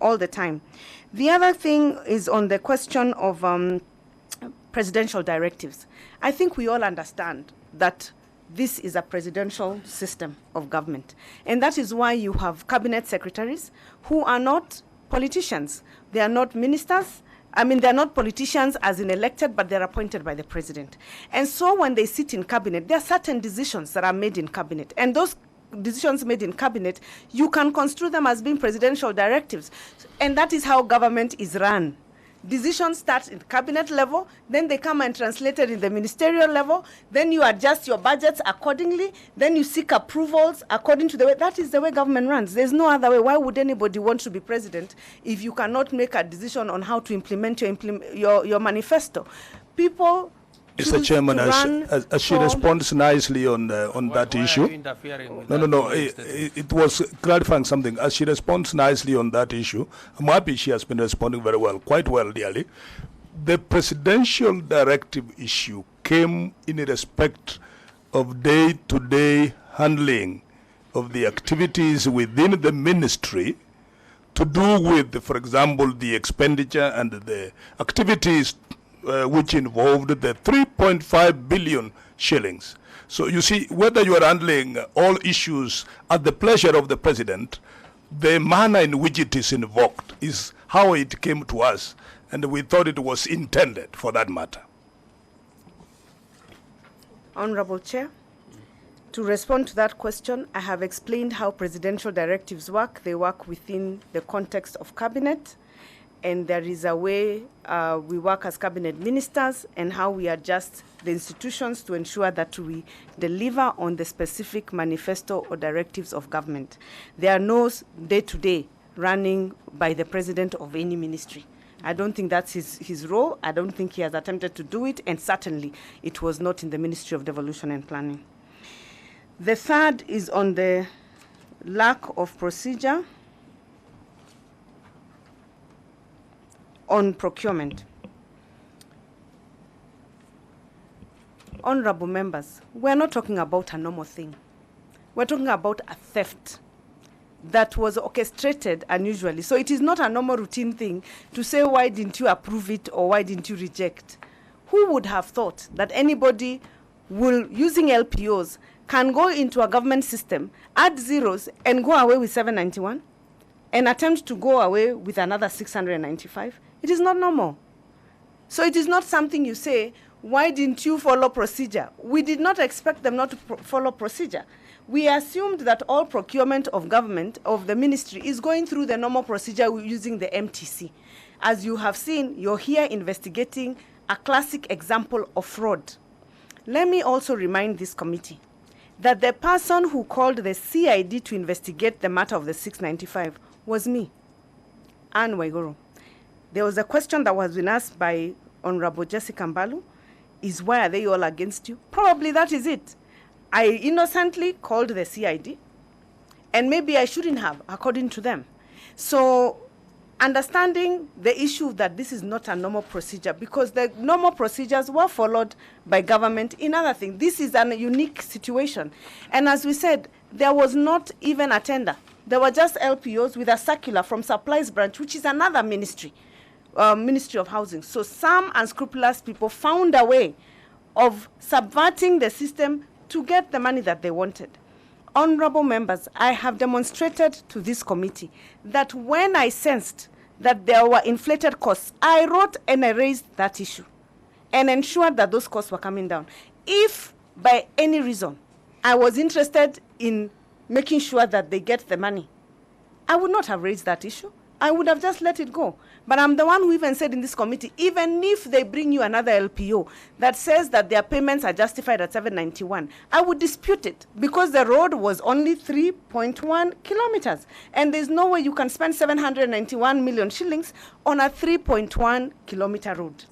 all the time. The other thing is on the question of presidential directives. I think we all understand that this is a presidential system of government. And that is why you have cabinet secretaries who are not politicians. They are not ministers. I mean, they're not politicians as in elected, but they're appointed by the president. And so when they sit in cabinet, there are certain decisions that are made in cabinet. And those decisions made in cabinet, you can construe them as being presidential directives. And that is how government is run. Decisions start in cabinet level, then they come and translate it in the ministerial level, then you adjust your budgets accordingly, then you seek approvals according to the way. That is the way government runs. There's no other way. Why would anybody want to be president if you cannot make a decision on how to implement your manifesto? People Mr. Chairman, as she responds nicely on that issue. No. It was clarifying something. As she responds nicely on that issue, I'm happy she has been responding very well, quite well, dearly. The presidential directive issue came in respect of day-to-day handling of the activities within the ministry to do with, for example, the expenditure and the activities which involved the 3.5 billion shillings. So you see, whether you are handling all issues at the pleasure of the president, the manner in which it is invoked is how it came to us, and we thought it was intended for that matter. Honorable Chair, to respond to that question, I have explained how presidential directives work. They work within the context of cabinet, and there is a way we work as cabinet ministers and how we adjust the institutions to ensure that we deliver on the specific manifesto or directives of government. There are no day-to-day running by the president of any ministry. I don't think that's his role. I don't think he has attempted to do it, and certainly it was not in the Ministry of Devolution and Planning. The third is on the lack of procedure on procurement. Honorable members, we're not talking about a normal thing. We're talking about a theft that was orchestrated unusually. So it is not a normal routine thing to say, why didn't you approve it or why didn't you reject? Who would have thought that anybody using LPOs can go into a government system, add zeros, and go away with 791 and attempt to go away with another 695? It is not normal. So it is not something you say, why didn't you follow procedure? We did not expect them not to follow procedure. We assumed that all procurement of government, of the ministry, is going through the normal procedure using the MTC. As you have seen, you're here investigating a classic example of fraud. Let me also remind this committee that the person who called the CID to investigate the matter of the 695 was me, Anne Waiguru. There was a question that was been asked by Honorable Jessica Mbalu, is why are they all against you? Probably that is it. I innocently called the CID, and maybe I shouldn't have, according to them. So understanding the issue that this is not a normal procedure, because the normal procedures were followed by government in other things. This is a unique situation. And as we said, there was not even a tender. There were just LPOs with a circular from Supplies Branch, which is another ministry. Ministry of Housing. So some unscrupulous people found a way of subverting the system to get the money that they wanted. Honorable members, I have demonstrated to this committee that when I sensed that there were inflated costs, I wrote and I raised that issue and ensured that those costs were coming down. If by any reason I was interested in making sure that they get the money, I would not have raised that issue. I would have just let it go. But I'm the one who even said in this committee, even if they bring you another LPO that says that their payments are justified at 791, I would dispute it because the road was only 3.1 kilometers. And there's no way you can spend 791 million shillings on a 3.1 kilometer road.